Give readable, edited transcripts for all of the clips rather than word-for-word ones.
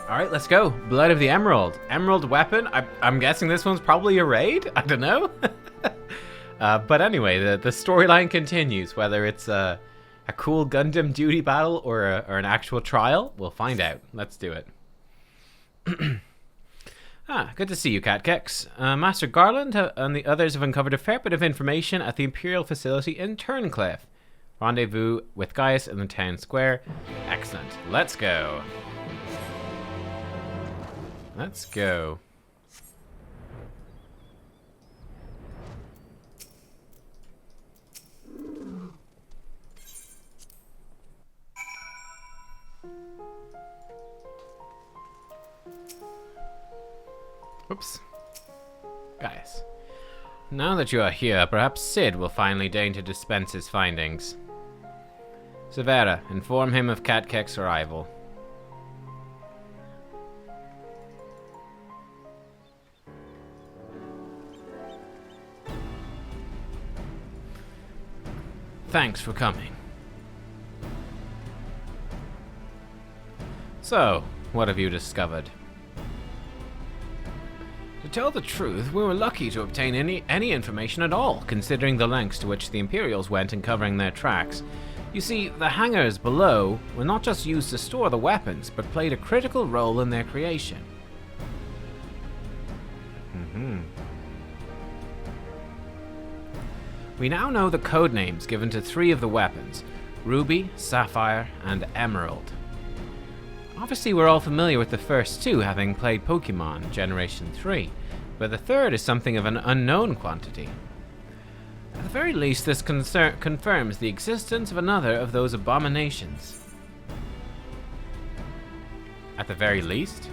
Alright, let's go. Blood of the Emerald. Emerald weapon? I'm guessing this one's probably a raid? I don't know. But anyway, the storyline continues. Whether it's a cool Gundam duty battle or an actual trial, we'll find out. Let's do it. Good to see you, Nubkeks. Master Garland and the others have uncovered a fair bit of information at the Imperial facility in Turncliffe. Rendezvous with Gaius in the town square. Excellent. Let's go. Let's go. Oops. Gaius. Now that you are here, perhaps Sid will finally deign to dispense his findings. Severa, inform him of Nubkeks' arrival. Thanks for coming. So, what have you discovered? To tell the truth, we were lucky to obtain any information at all, considering the lengths to which the Imperials went in covering their tracks. You see, the hangars below were not just used to store the weapons, but played a critical role in their creation. We now know the code names given to 3 of the weapons: Ruby, Sapphire, and Emerald. Obviously, we're all familiar with the first 2, having played Pokemon Generation 3, but the third is something of an unknown quantity. At the very least, this confirms the existence of another of those abominations. At the very least?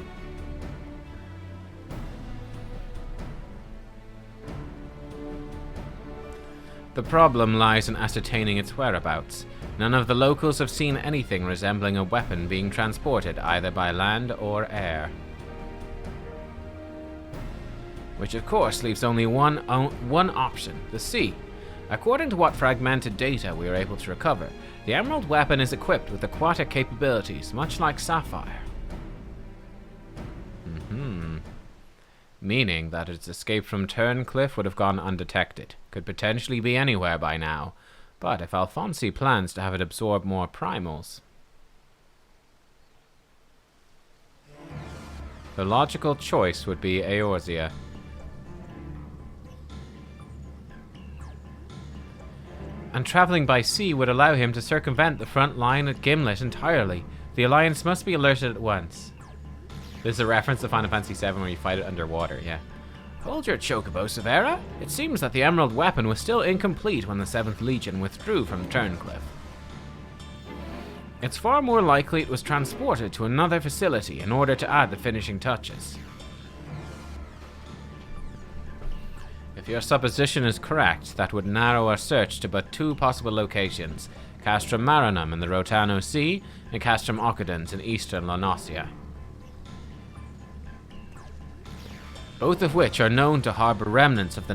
The problem lies in ascertaining its whereabouts. None of the locals have seen anything resembling a weapon being transported either by land or air. Which of course leaves only one option, the sea. According to what fragmented data we are able to recover, the Emerald weapon is equipped with aquatic capabilities, much like Sapphire. Meaning that its escape from Turncliffe would have gone undetected. Could potentially be anywhere by now. But if Alfonsi plans to have it absorb more primals, the logical choice would be Eorzea. And traveling by sea would allow him to circumvent the front line at Gimlet entirely. The Alliance must be alerted at once. This is a reference to Final Fantasy VII where you fight it underwater, yeah. Hold your chocobo, Severa. It seems that the Emerald weapon was still incomplete when the 7th Legion withdrew from Turncliffe. It's far more likely it was transported to another facility in order to add the finishing touches. If your supposition is correct, that would narrow our search to but 2 possible locations: Castrum Marinum in the Rotano Sea and Castrum Occydens in eastern Lonossia. Both of which are known to harbor remnants of the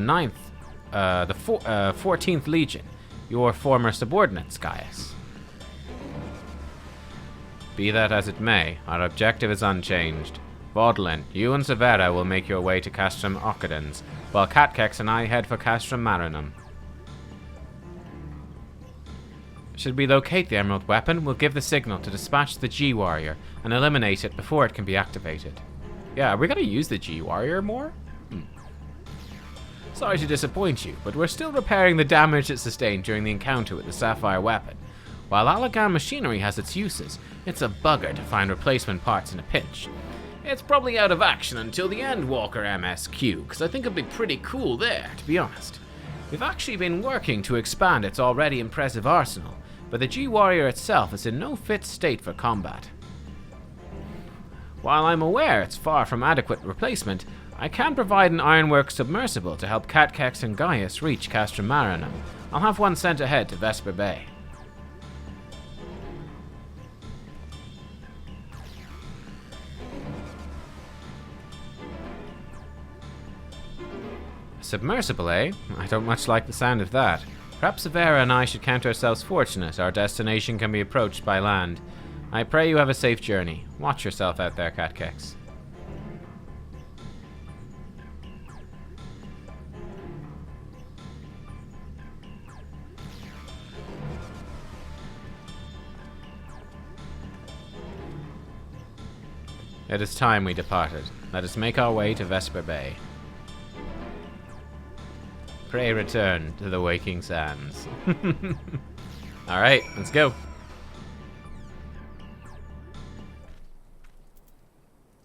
14th Legion, your former subordinates, Gaius. Be that as it may, our objective is unchanged. Vaudelin, you and Severa will make your way to Castrum Occydens, while Nubkeks and I head for Castrum Marinum. Should we locate the Emerald weapon, we'll give the signal to dispatch the G-Warrior and eliminate it before it can be activated. Yeah, are we gonna use the G-Warrior more? Sorry to disappoint you, but we're still repairing the damage it sustained during the encounter with the Sapphire weapon. While Allagan machinery has its uses, it's a bugger to find replacement parts in a pinch. It's probably out of action until the Endwalker MSQ, because I think it'd be pretty cool there, to be honest. We've actually been working to expand its already impressive arsenal, but the G-Warrior itself is in no fit state for combat. While I'm aware it's far from adequate replacement, I can provide an Ironworks submersible to help Nubkeks and Gaius reach Castrum Marinum. I'll have one sent ahead to Vesper Bay. Submersible, eh? I don't much like the sound of that. Perhaps Severa and I should count ourselves fortunate our destination can be approached by land. I pray you have a safe journey. Watch yourself out there, Nubkeks. It is time we departed. Let us make our way to Vesper Bay. Pray return to the waking sands. Alright, let's go.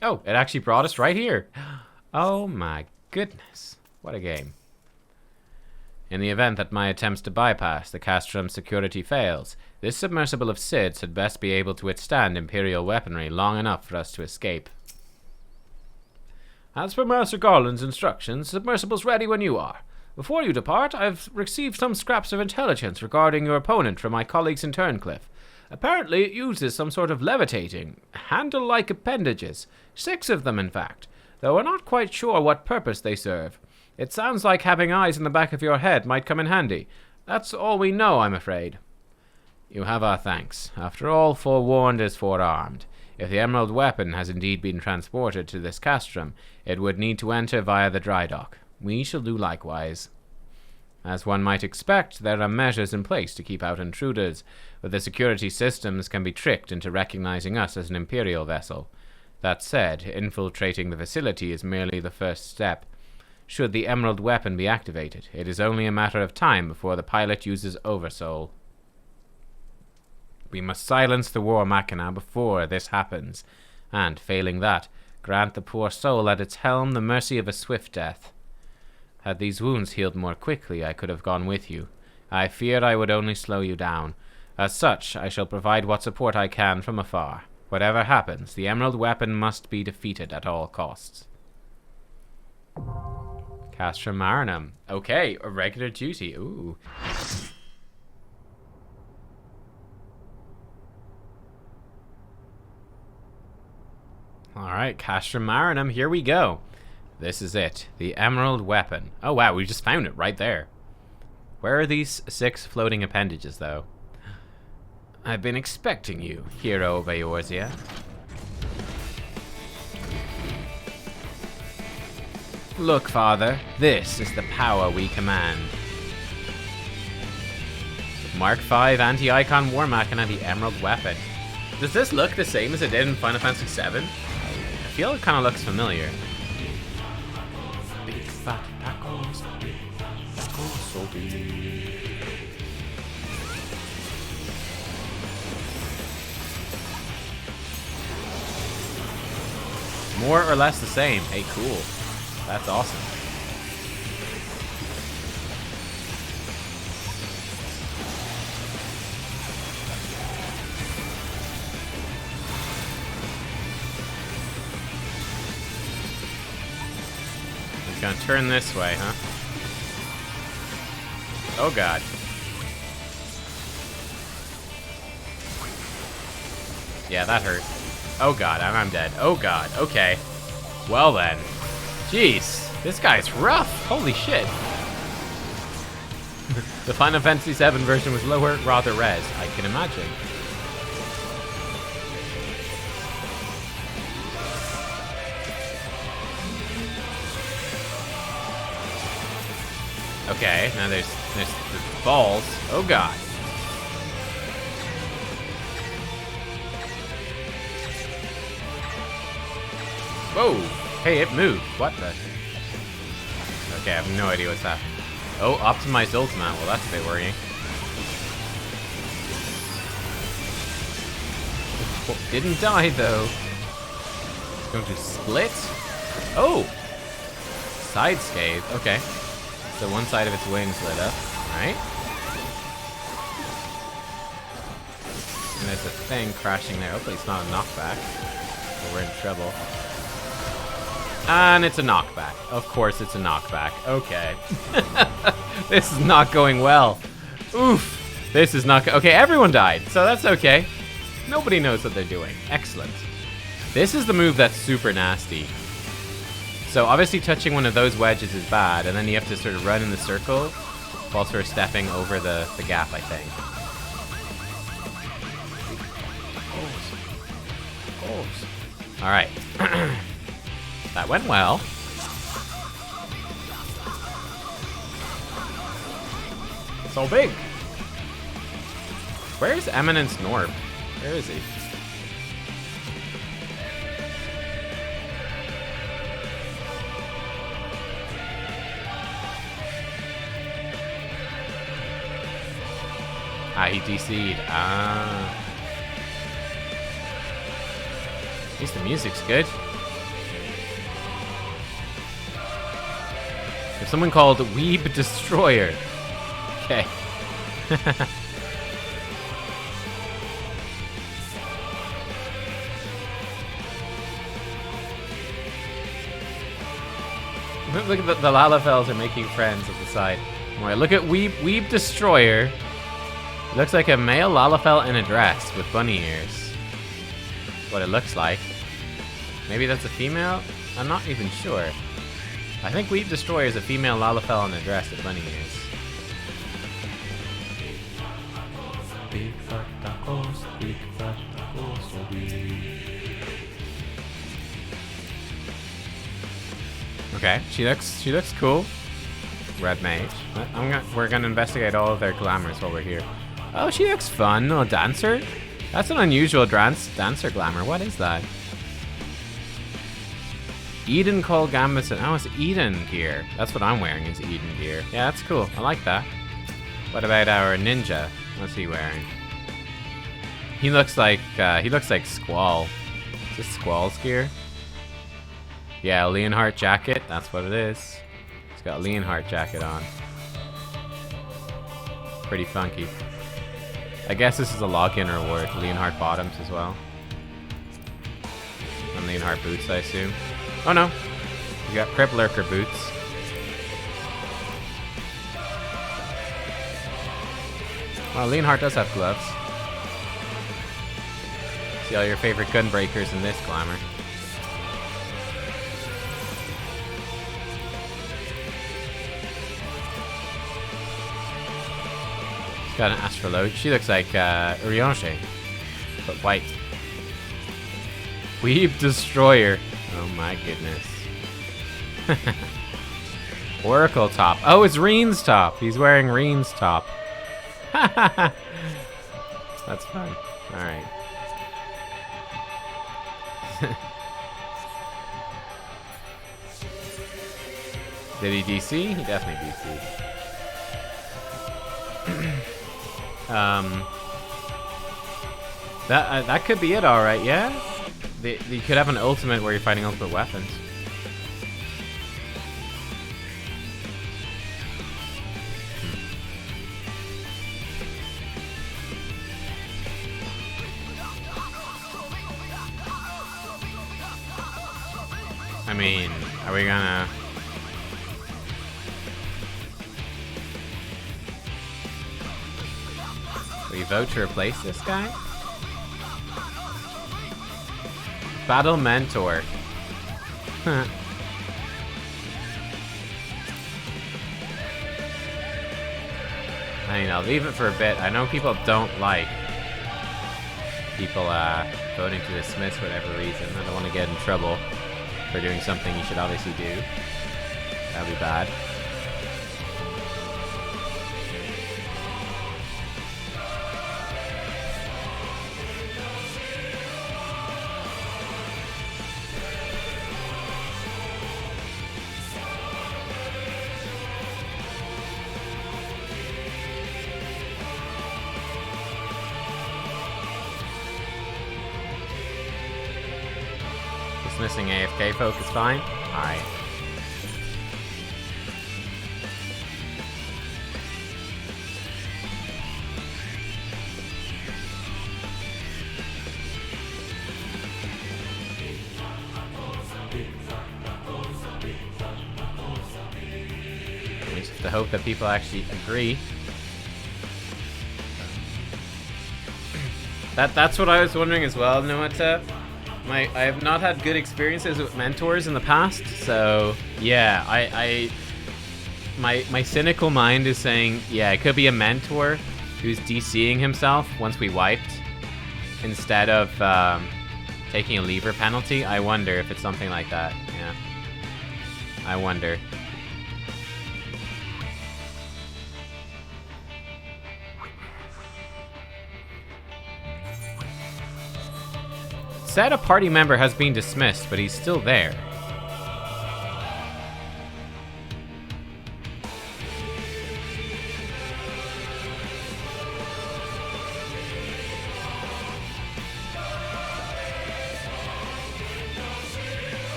Oh, it actually brought us right here. Oh my goodness. What a game. In the event that my attempts to bypass the Castrum security fails, this submersible of Sid's had best be able to withstand Imperial weaponry long enough for us to escape. As per Master Garland's instructions, submersible's ready when you are. Before you depart, I've received some scraps of intelligence regarding your opponent from my colleagues in Turncliffe. Apparently it uses some sort of levitating, handle-like appendages. 6 of them, in fact, though we're not quite sure what purpose they serve. It sounds like having eyes in the back of your head might come in handy. That's all we know, I'm afraid. You have our thanks. After all, forewarned is forearmed. If the emerald weapon has indeed been transported to this castrum, it would need to enter via the dry dock. We shall do likewise. As one might expect, there are measures in place to keep out intruders, but the security systems can be tricked into recognizing us as an Imperial vessel. That said, infiltrating the facility is merely the first step. Should the emerald weapon be activated, it is only a matter of time before the pilot uses Oversoul. We must silence the war machina before this happens, and, failing that, grant the poor soul at its helm the mercy of a swift death. Had these wounds healed more quickly, I could have gone with you. I feared I would only slow you down. As such, I shall provide what support I can from afar. Whatever happens, the emerald weapon must be defeated at all costs. Castrum Marinum. Okay, a regular duty. Ooh. Alright, Castrum Marinum, here we go. This is it. The emerald weapon. Oh wow, we just found it right there. Where are these 6 floating appendages, though? I've been expecting you, hero of Eorzea. Look, Father, this is the power we command. Mark V Anti-Icon War Machina, the Emerald Weapon. Does this look the same as it did in Final Fantasy VII? I feel it kind of looks familiar. Big fat tacos, so big. More or less the same. Hey, cool. That's awesome. It's gonna turn this way, huh? Oh god. Yeah, that hurt. Oh god, and I'm dead. Oh god, okay. Well then. Jeez, this guy's rough. Holy shit. The Final Fantasy VII version was lower, rather res, I can imagine. Okay, now there's balls. Oh god. Whoa! Hey, it moved. What the? Okay, I have no idea what's happening. Oh, optimized ultimate. Well, that's a bit worrying. Oh, didn't die, though. It's going to split. Oh! Side scathe. Okay. So one side of its wings lit up. Alright. And there's a thing crashing there. Hopefully it's not a knockback. But we're in trouble. And it's a knockback. Of course it's a knockback. Okay. This is not going well. Oof. This is not okay, everyone died, so that's okay. Nobody knows what they're doing. Excellent. This is the move that's super nasty. So obviously touching one of those wedges is bad, and then you have to sort of run in the circle while sort of stepping over the gap, I think. Alright. That went well. So big. Where's Eminence Norb? Where is he? Ah, he DC'd. Ah. At least the music's good. There's someone called Weeb Destroyer. Okay. Look at the Lalafels are making friends at the side. Alright, look at Weeb Destroyer. It looks like a male Lalafell in a dress with bunny ears. That's what it looks like. Maybe that's a female? I'm not even sure. I think Weeb Destroyer is a female Lalafell in a dress with bunny ears. Big fat tacos, big fat tacos. Okay, she looks cool. Red mage. We're gonna investigate all of their glamours while we're here. Oh, she looks fun. Oh, dancer. That's an unusual dancer glamour. What is that? Eden Cole Gambus. Oh, it's Eden gear. That's what I'm wearing. Is Eden gear. Yeah, that's cool. I like that. What about our ninja? What's he wearing? He looks like Squall. Is this Squall's gear? Yeah, Leonhardt jacket. That's what it is. He's got a Leonhardt jacket on. Pretty funky. I guess this is a login reward. Leonhardt bottoms as well. And Leonhardt boots, I assume. Oh no. We got Crip Lurker boots. Well, Leonhardt does have gloves. See all your favorite gunbreakers in this glamour. She's got an astrologue. She looks like Urianger, but white. Weeb Destroyer. Oh my goodness. Oracle top. Oh, it's Reen's top. He's wearing Reen's top. That's fun. Alright. Did he DC? He definitely DC'd. That could be it, alright, yeah? You could have an ultimate where you're fighting ultimate weapons. I mean, are we gonna... We vote to replace this guy? Battle Mentor. I mean, I'll leave it for a bit. I know people don't like people voting to dismiss for whatever reason. I don't want to get in trouble for doing something you should obviously do. That'd be bad. Dismissing AFK folk is fine. Alright. We just have to hope that people actually agree. That's what I was wondering as well, Noata. I have not had good experiences with mentors in the past, so yeah, my cynical mind is saying, yeah, it could be a mentor who's DCing himself once we wiped, instead of Taking a lever penalty? I wonder if it's something like that. Yeah. I wonder. Said a party member has been dismissed, but he's still there.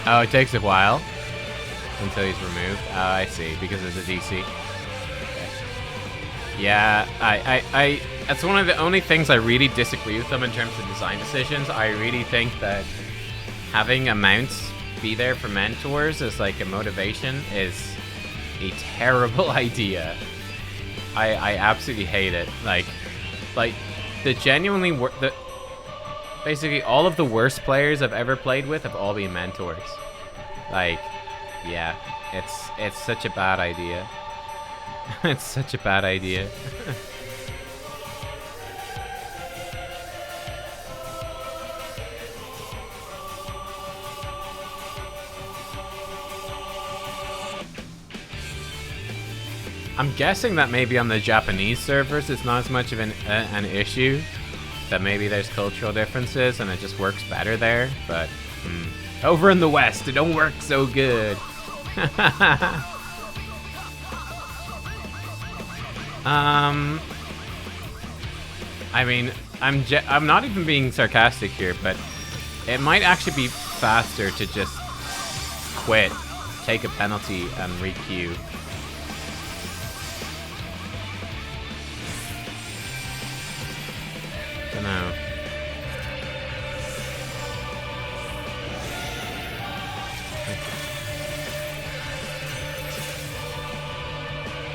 Oh, it takes a while until he's removed. Oh, I see, because of the DC. Okay. Yeah, that's one of the only things I really disagree with them in terms of design decisions. I really think that having a mount be there for mentors as like a motivation is a terrible idea. I absolutely hate it. Like the genuinely basically all of the worst players I've ever played with have all been mentors. Like, yeah, it's such a bad idea. It's such a bad idea. I'm guessing that maybe on the Japanese servers it's not as much of an issue. That maybe there's cultural differences and it just works better there, but over in the West it don't work so good. I mean, I'm not even being sarcastic here, but it might actually be faster to just quit, take a penalty, and re-queue. Dunno.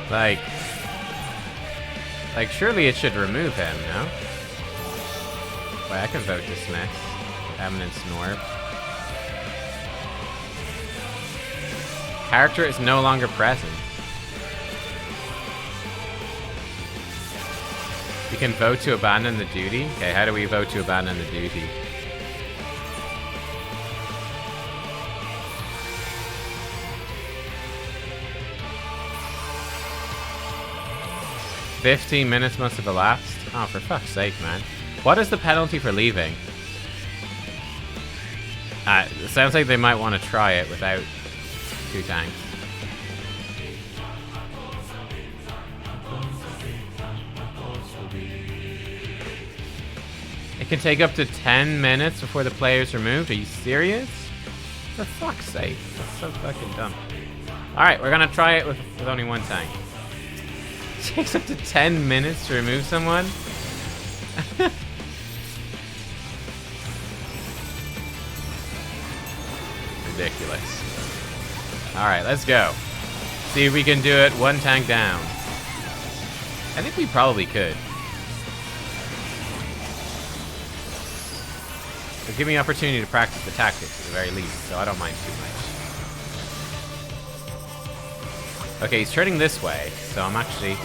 Like, surely it should remove him, no? Wait, I can vote dismiss. Eminence Norb. Character is no longer present. You can vote to abandon the duty? Okay, how do we vote to abandon the duty? "15 minutes must have elapsed." Oh, for fuck's sake, man. What is the penalty for leaving? It sounds like they might want to try it without 2 tanks. It can take up to 10 minutes before the player's removed. Are you serious? For fuck's sake. That's so fucking dumb. Alright, we're gonna try it with only 1 tank. It takes up to 10 minutes to remove someone? Ridiculous. Alright, let's go. See if we can do it 1 tank down. I think we probably could. It'll give me an opportunity to practice the tactics at the very least, so I don't mind too much. Okay, he's turning this way, so I'm actually...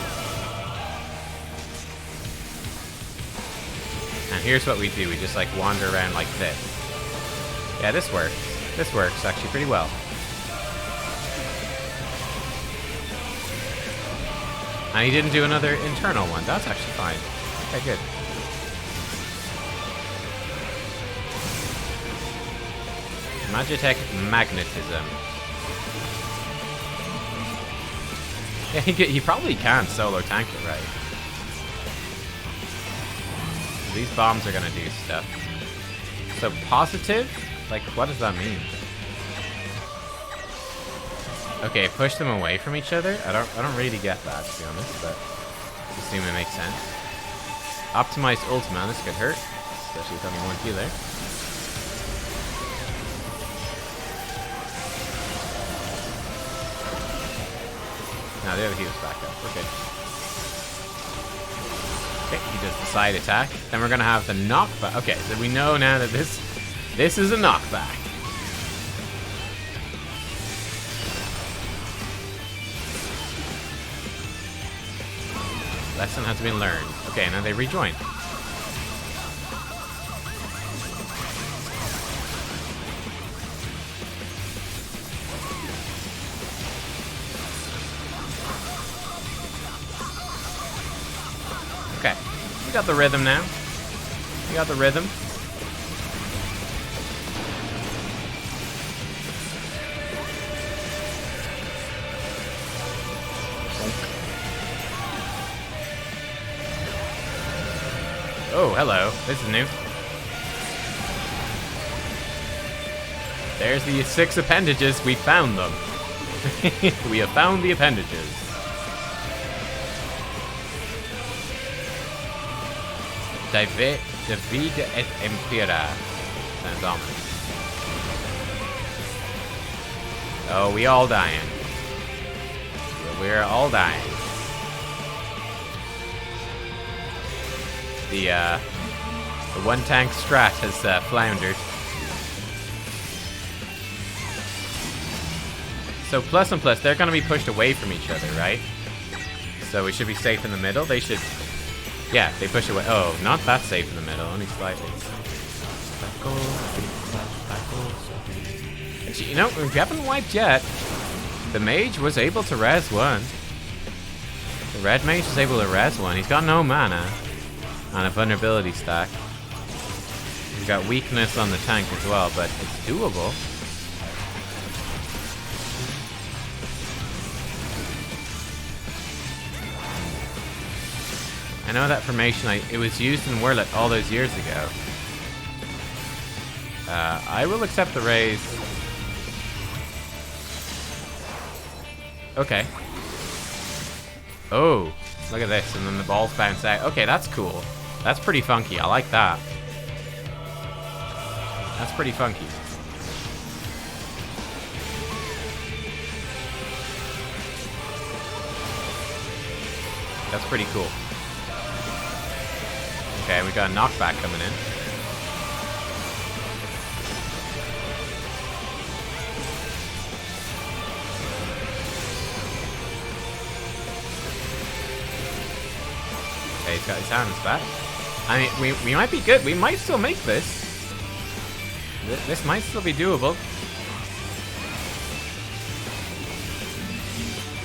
And here's what we do. We just, like, wander around like this. Yeah, this works. This works actually pretty well. And he didn't do another internal one. That's actually fine. Okay, good. Magitech magnetism. Yeah, he probably can solo tank it, right? These bombs are gonna do stuff. So positive? Like, what does that mean? Okay, push them away from each other? I don't really get that, to be honest, but I assume it makes sense. Optimized ultima, this could hurt, especially with only 1 healer. Now the other healer's back up. We're good. Okay, he does the side attack. Then we're gonna have the knockback. Okay, so we know now that this is a knockback. Lesson has been learned. Okay, now they rejoin. You got the rhythm now. You got the rhythm. Oh, hello. This is new. There's the 6 appendages. We found them. We have found the appendages. David et Impera. Sounds ominous. Oh, we all dying. We're all dying. The one tank strat has floundered. So plus and plus, they're going to be pushed away from each other, right? So we should be safe in the middle. They should... Yeah, they push away. Oh, not that safe in the middle, only slightly. Actually, you know, we haven't wiped yet. The mage was able to res one. The red mage was able to res one. He's got no mana on a vulnerability stack. He's got weakness on the tank as well, but it's doable. I know that formation, it was used in Werlet all those years ago. I will accept the raise. Okay. Oh, look at this, and then the balls bounce out. Okay, that's cool. That's pretty funky, I like that. That's pretty funky. That's pretty cool. Okay, we got a knockback coming in. Okay, he's got his hands back. I mean, we might be good. We might still make this. This might still be doable.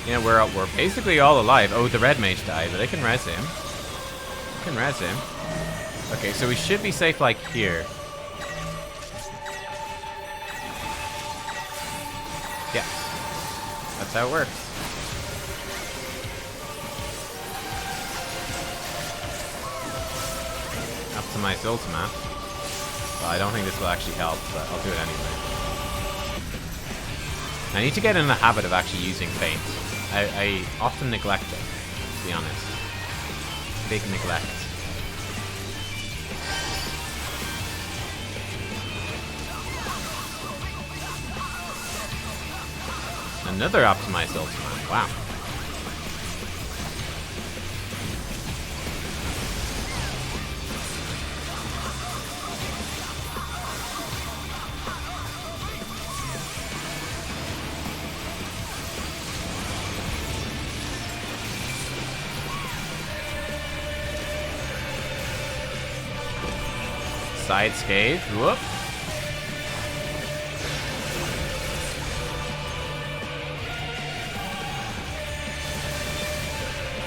You know, we're basically all alive. Oh, the red mage died, but I can res him. I can res him. Okay, so we should be safe, like, here. Yeah. That's how it works. Optimize ultimate. Well, I don't think this will actually help, but I'll do it anyway. I need to get in the habit of actually using feint. I often neglect it, to be honest. Big neglect. Another optimized ultimate. Wow. Side scathe. Whoop.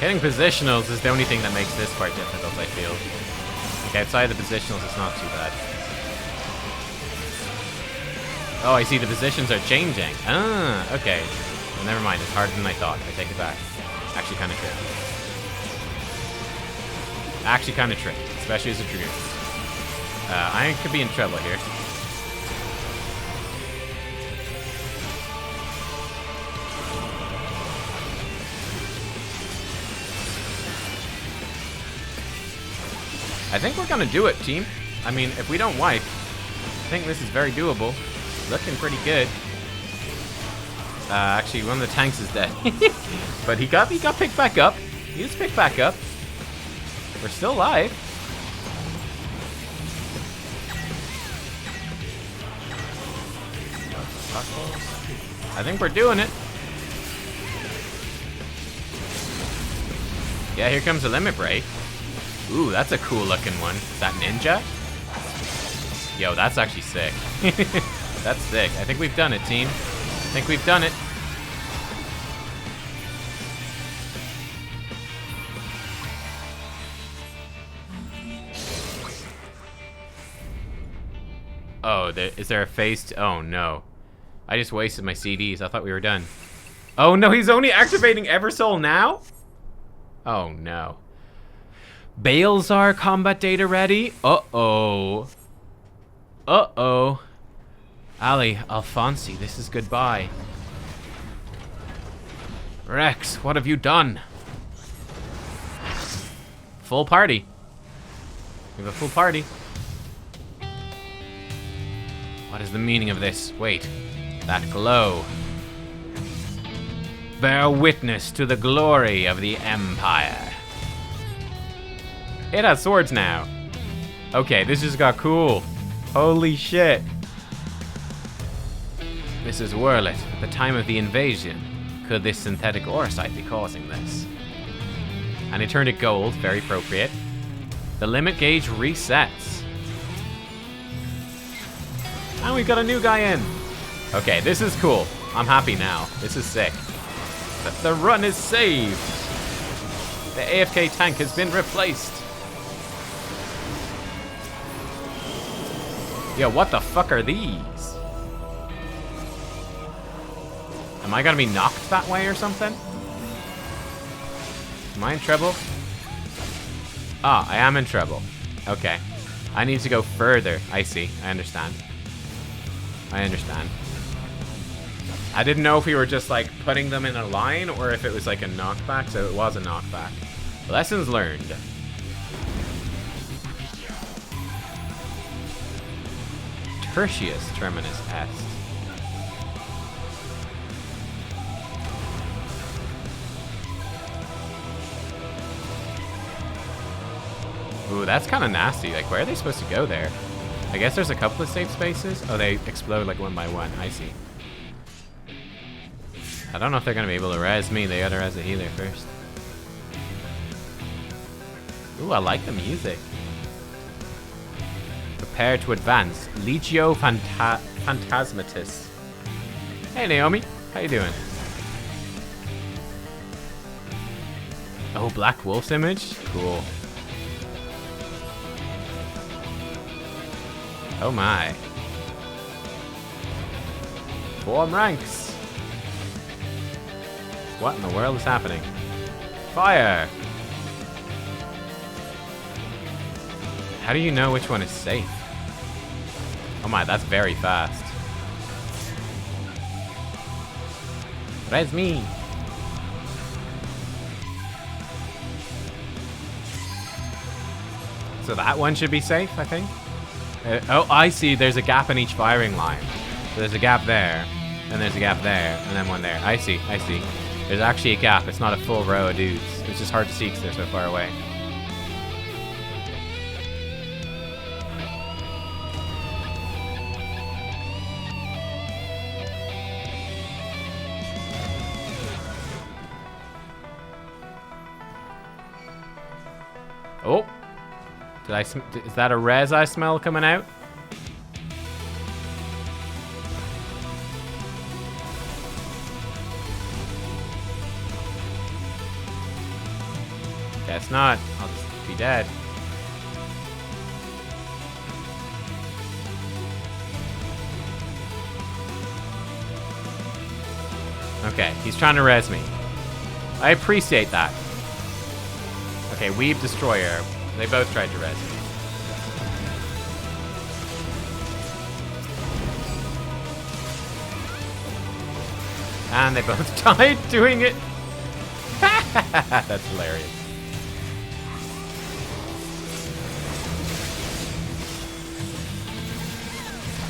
Hitting positionals is the only thing that makes this part difficult, I feel. Like, outside the positionals, it's not too bad. Oh, I see the positions are changing. Ah, okay. Well, never mind, it's harder than I thought. I take it back. Actually kind of tricky. Actually kind of tricky, especially as a dragoon. I could be in trouble here. I think we're gonna do it, team. I mean, if we don't wipe, I think this is very doable. Looking pretty good. Actually, one of the tanks is dead. But he got picked back up. He was picked back up. We're still alive. I think we're doing it. Yeah, here comes a limit break. Ooh, that's a cool looking one. Is that ninja? Yo, that's actually sick. That's sick. I think we've done it, team. I think we've done it. is there a phase to... Oh, no. I just wasted my CDs. I thought we were done. Oh, no, he's only activating Eversoul now? Oh, no. Balezar combat data ready? Uh-oh. Uh-oh. Ali, Alfonsi, this is goodbye. Rex, what have you done? Full party. We have a full party. What is the meaning of this? Wait, that glow. Bear witness to the glory of the Empire. It has swords now. Okay, this just got cool. Holy shit. This is Whirlet. At the time of the invasion, could this synthetic orsite be causing this? And it turned it gold, very appropriate. The limit gauge resets. And we've got a new guy in. Okay, this is cool. I'm happy now. This is sick. But the run is saved. The AFK tank has been replaced. Yo, what the fuck are these? Am I gonna be knocked that way or something? Am I in trouble? Ah, I am in trouble. Okay. I need to go further. I see. I understand. I understand. I didn't know if we were just like putting them in a line or if it was like a knockback, so it was a knockback. Lessons learned. Tertius Terminus Est. Ooh, that's kind of nasty. Like, where are they supposed to go there? I guess there's a couple of safe spaces. Oh, they explode like one by one. I see. I don't know if they're going to be able to res me. They gotta res the healer first. Ooh, I like the music. Prepare to advance. Legio Phantasmatis. Hey, Naomi. How you doing? Oh, Black Wolf's image? Cool. Oh my. Form ranks. What in the world is happening? Fire! How do you know which one is safe? Oh my, that's very fast. Res me! So that one should be safe, I think. Oh, I see. There's a gap in each firing line. So there's a gap there, and there's a gap there, and then one there. I see. I see. There's actually a gap. It's not a full row of dudes. It's just hard to see because they're so far away. Oh. Is that a res I smell coming out? Guess not. I'll just be dead. Okay, he's trying to res me. I appreciate that. Okay, Weave Destroyer. They both tried to res me. And they both died doing it. That's hilarious.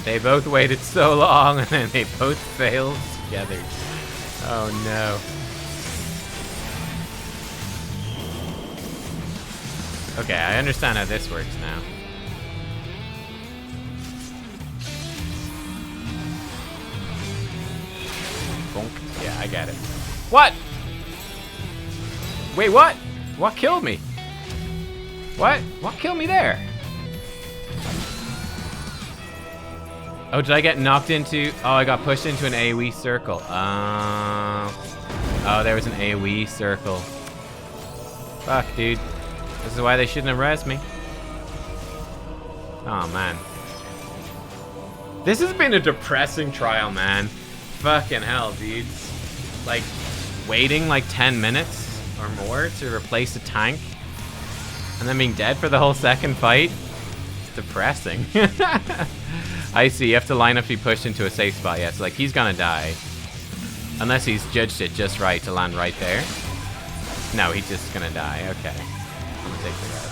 They both waited so long and then they both failed together. Oh no. Okay, I understand how this works now. Bonk. Yeah, I get it. What? Wait, what? What killed me? What? What killed me there? Oh, did I get knocked into... Oh, I got pushed into an AoE circle. Oh, there was an AoE circle. Fuck, dude. This is why they shouldn't have res me. Oh, man. This has been a depressing trial, man. Fucking hell, dudes. Like, waiting like 10 minutes or more to replace a tank, and then being dead for the whole second fight. It's depressing. I see, you have to line up to be pushed into a safe spot. Yeah, so like, he's gonna die. Unless he's judged it just right to land right there. No, he's just gonna die. Okay. I'm gonna take the rest.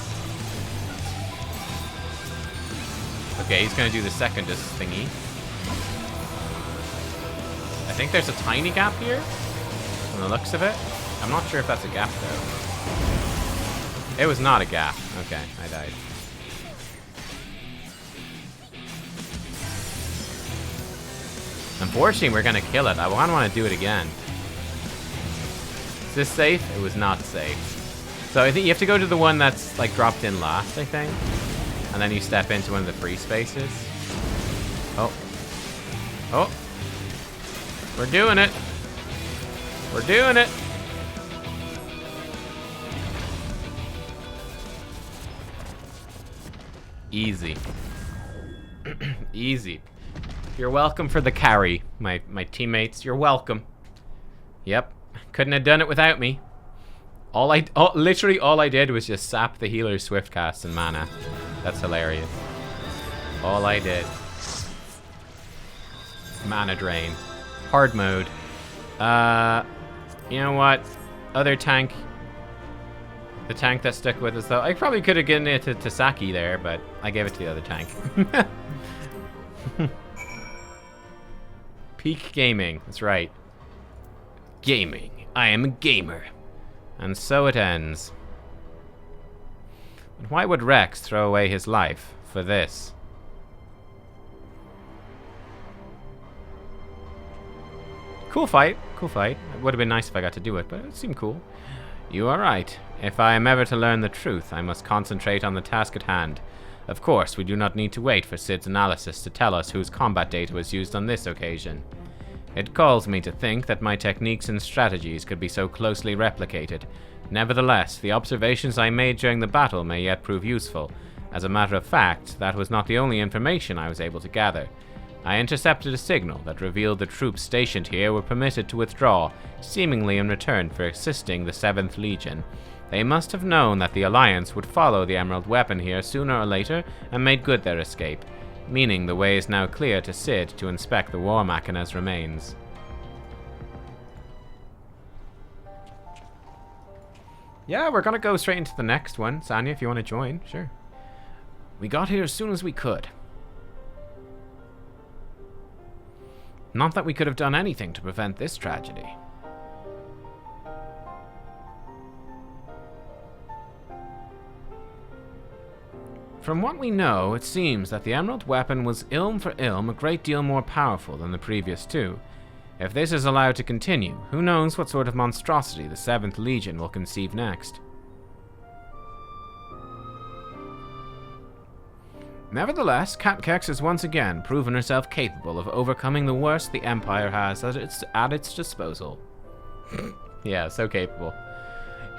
Okay, he's gonna do the second just thingy. I think there's a tiny gap here, from the looks of it. I'm not sure if that's a gap, though. It was not a gap. Okay, I died. Unfortunately, we're gonna kill it. I want to do it again. Is this safe? It was not safe. So I think you have to go to the one that's like dropped in last, I think. And then you step into one of the free spaces. Oh. Oh. We're doing it. We're doing it. Easy. Easy. You're welcome for the carry, my teammates. You're welcome. Yep. Couldn't have done it without me. Literally all I did was just sap the healer's swift cast and mana. That's hilarious. All I did. Mana drain. Hard mode. You know what? Other tank. The tank that stuck with us, though. I probably could have given it to Saki there, but I gave it to the other tank. Peak gaming. That's right. Gaming. I am a gamer. And so it ends. But why would Rex throw away his life for this? Cool fight. Cool fight. It would have been nice if I got to do it, but it seemed cool. You are right. If I am ever to learn the truth, I must concentrate on the task at hand. Of course, we do not need to wait for Sid's analysis to tell us whose combat data was used on this occasion. It galls me to think that my techniques and strategies could be so closely replicated. Nevertheless, the observations I made during the battle may yet prove useful. As a matter of fact, that was not the only information I was able to gather. I intercepted a signal that revealed the troops stationed here were permitted to withdraw, seemingly in return for assisting the 7th Legion. They must have known that the Alliance would follow the Emerald Weapon here sooner or later and made good their escape, meaning the way is now clear to Sid to inspect the War Machina's remains. Yeah, we're gonna go straight into the next one. Sanya, if you want to join, sure. We got here as soon as we could. Not that we could have done anything to prevent this tragedy. From what we know, it seems that the Emerald Weapon was ilm for ilm a great deal more powerful than the previous two. If this is allowed to continue, who knows what sort of monstrosity the 7th Legion will conceive next. Nevertheless, Nubkeks has once again proven herself capable of overcoming the worst the Empire has at its disposal. Yeah, so capable.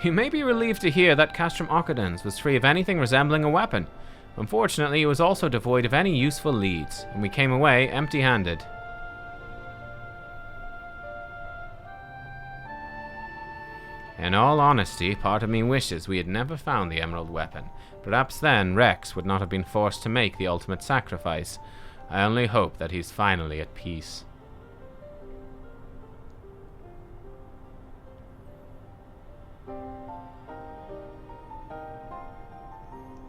You may be relieved to hear that Castrum Occadens was free of anything resembling a weapon. Unfortunately, it was also devoid of any useful leads, and we came away empty-handed. In all honesty, part of me wishes we had never found the Emerald Weapon. Perhaps then Rex would not have been forced to make the ultimate sacrifice. I only hope that he's finally at peace.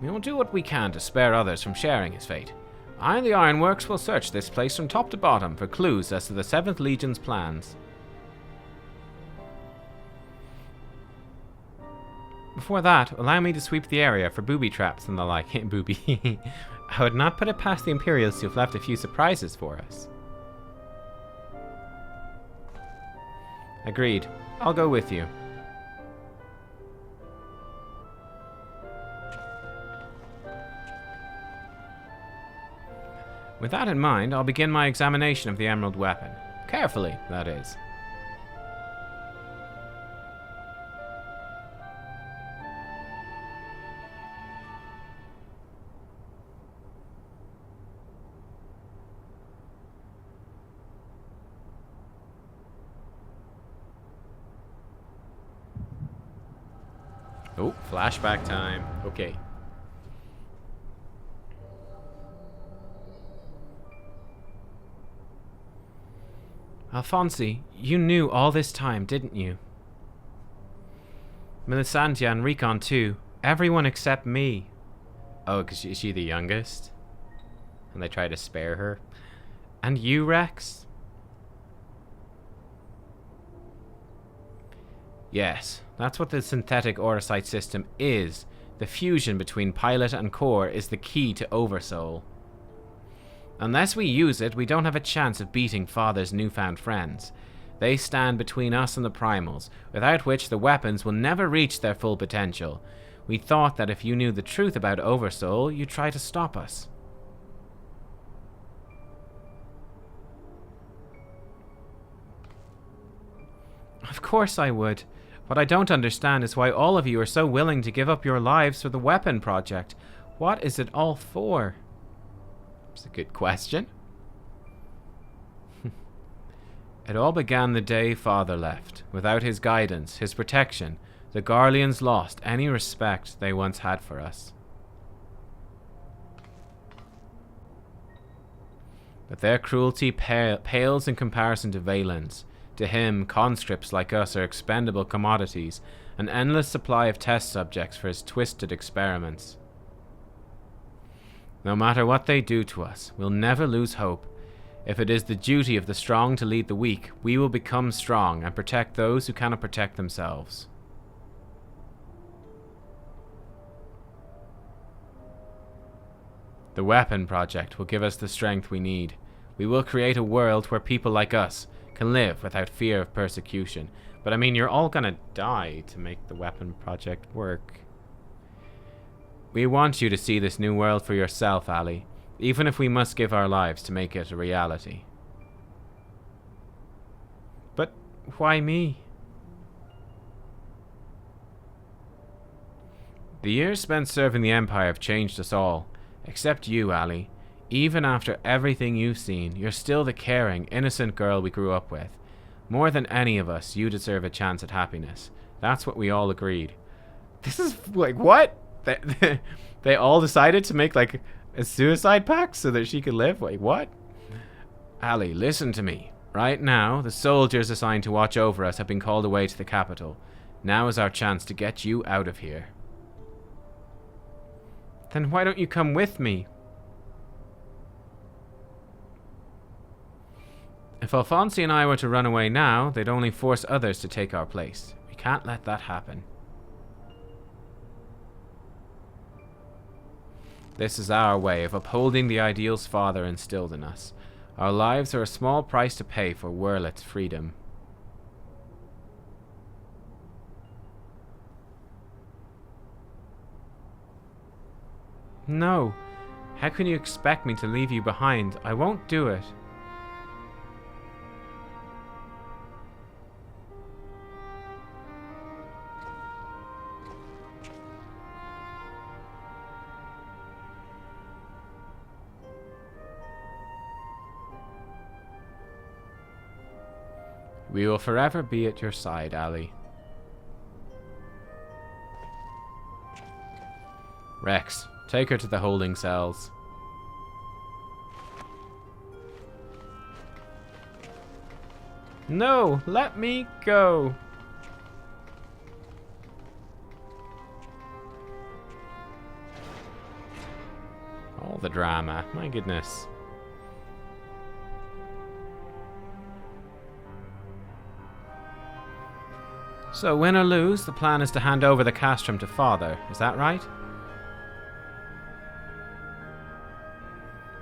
We will do what we can to spare others from sharing his fate. I and the Ironworks will search this place from top to bottom for clues as to the 7th Legion's plans. Before that, allow me to sweep the area for booby traps and the like. Booby. I would not put it past the Imperials to have left a few surprises for us. Agreed. I'll go with you. With that in mind, I'll begin my examination of the Emerald Weapon. Carefully, that is. Oh, flashback time. Okay. Alfonsi, you knew all this time, didn't you? Melisandre and Recon too. Everyone except me. Oh, because is she the youngest? And they try to spare her. And you, Rex? Yes, that's what the synthetic Orosite system is. The fusion between pilot and core is the key to Oversoul. Unless we use it, we don't have a chance of beating Father's newfound friends. They stand between us and the primals, without which the weapons will never reach their full potential. We thought that if you knew the truth about Oversoul, you'd try to stop us. Of course I would. What I don't understand is why all of you are so willing to give up your lives for the weapon project. What is it all for? It's a good question. It all began the day Father left. Without his guidance, his protection, the Garleans lost any respect they once had for us. But their cruelty pales in comparison to Valens. To him, conscripts like us are expendable commodities, an endless supply of test subjects for his twisted experiments. No matter what they do to us, we'll never lose hope. If it is the duty of the strong to lead the weak, we will become strong and protect those who cannot protect themselves. The weapon project will give us the strength we need. We will create a world where people like us can live without fear of persecution. But I mean, you're all gonna die to make the weapon project work. We want you to see this new world for yourself, Ali, even if we must give our lives to make it a reality. But why me? The years spent serving the Empire have changed us all, except you, Ali. Even after everything you've seen, you're still the caring, innocent girl we grew up with. More than any of us, you deserve a chance at happiness. That's what we all agreed. This is, like, what? They all decided to make, like, a suicide pact so that she could live? Wait, what? Ali, listen to me. Right now, the soldiers assigned to watch over us have been called away to the capital. Now is our chance to get you out of here. Then why don't you come with me? If Alfonsi and I were to run away now, they'd only force others to take our place. We can't let that happen. This is our way of upholding the ideals Father instilled in us. Our lives are a small price to pay for Werlet's freedom. No. How can you expect me to leave you behind? I won't do it. We will forever be at your side, Ali. Rex, take her to the holding cells. No, let me go. All the drama, my goodness. So, win or lose, the plan is to hand over the castrum to Father, is that right?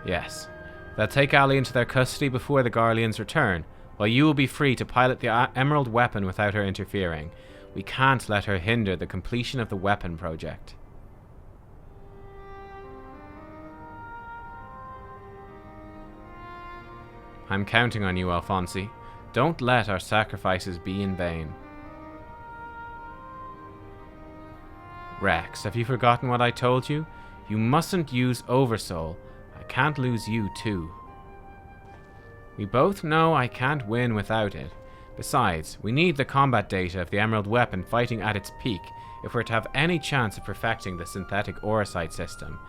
Yes. They'll take Ali into their custody before the Garleans return, while you will be free to pilot the emerald weapon without her interfering. We can't let her hinder the completion of the weapon project. I'm counting on you, Alfonsi. Don't let our sacrifices be in vain. Rex, have you forgotten what I told you? You mustn't use Oversoul. I can't lose you too. We both know I can't win without it. Besides, we need the combat data of the Emerald Weapon fighting at its peak. if we're to have any chance of perfecting the synthetic orosite system.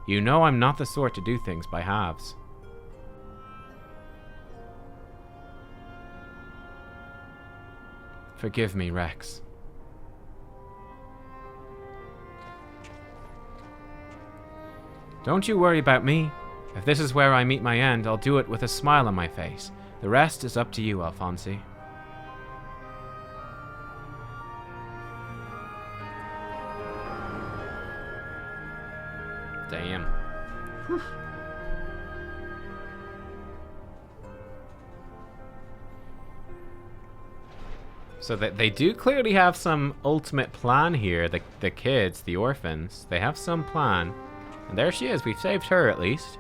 You know I'm not the sort to do things by halves. Forgive me, Rex. Don't you worry about me. If this is where I meet my end, I'll do it with a smile on my face. The rest is up to you, Alfonsi. Damn. Whew. So that they do clearly have some ultimate plan here. The kids, the orphans, they have some plan. And there she is. We've saved her at least.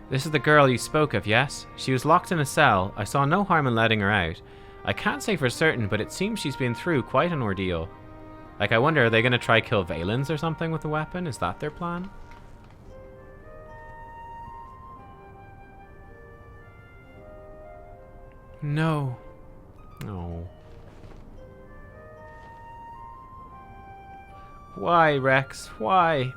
This is the girl you spoke of, yes? She was locked in a cell. I saw no harm in letting her out. I can't say for certain, but it seems she's been through quite an ordeal. Like, I wonder, are they going to try kill Valens or something with the weapon? Is that their plan? No. Oh. Why, Rex? Why?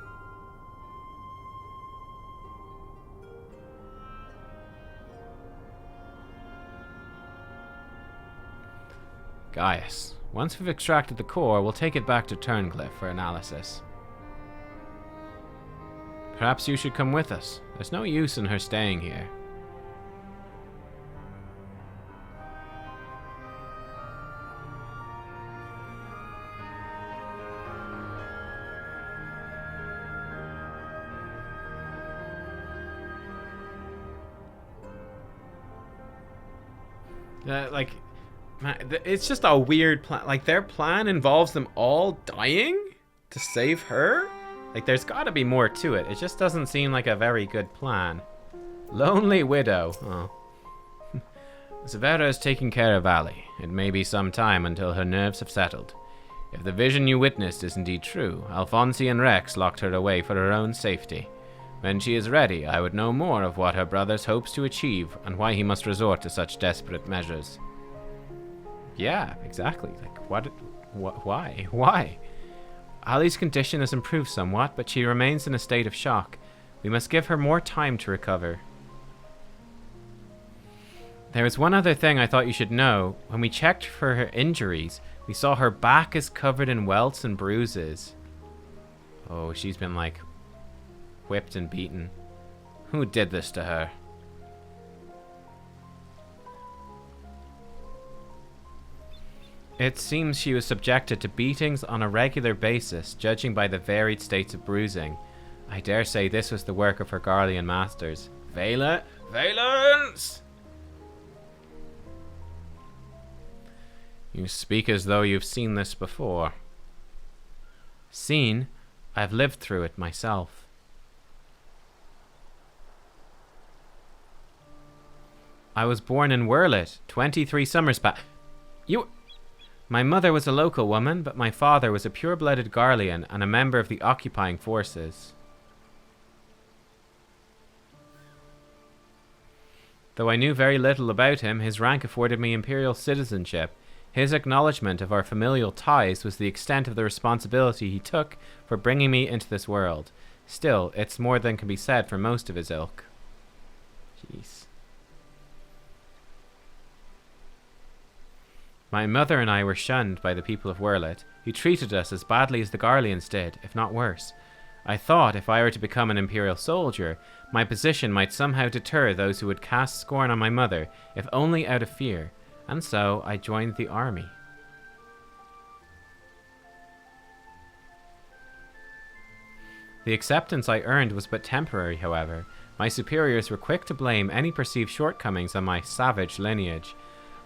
Gaius. Once we've extracted the core, we'll take it back to Turncliffe for analysis. Perhaps you should come with us. There's no use in her staying here. It's just a weird plan. Like, their plan involves them all dying to save her? Like, there's gotta be more to it. It just doesn't seem like a very good plan. Lonely widow. Oh. Severa is taking care of Ali. It may be some time until her nerves have settled. If the vision you witnessed is indeed true, Alfonsi and Rex locked her away for her own safety. When she is ready, I would know more of what her brother hopes to achieve and why he must resort to such desperate measures. Yeah, exactly. Like, why? Why? Ali's condition has improved somewhat, but she remains in a state of shock. We must give her more time to recover. There is one other thing I thought you should know. When we checked for her injuries, we saw her back is covered in welts and bruises. Oh, she's been, like, whipped and beaten. Who did this to her? It seems she was subjected to beatings on a regular basis, judging by the varied states of bruising. I dare say this was the work of her Garlean masters. Valens! You speak as though you've seen this before. Seen? I've lived through it myself. I was born in Werlet, 23 summers back. My mother was a local woman, but my father was a pure-blooded Garlean and a member of the occupying forces. Though I knew very little about him, his rank afforded me imperial citizenship. His acknowledgement of our familial ties was the extent of the responsibility he took for bringing me into this world. Still, it's more than can be said for most of his ilk. Jeez. My mother and I were shunned by the people of Werlet, who treated us as badly as the Garleans did, if not worse. I thought if I were to become an imperial soldier, my position might somehow deter those who would cast scorn on my mother, if only out of fear, and so I joined the army. The acceptance I earned was but temporary, however. My superiors were quick to blame any perceived shortcomings on my savage lineage.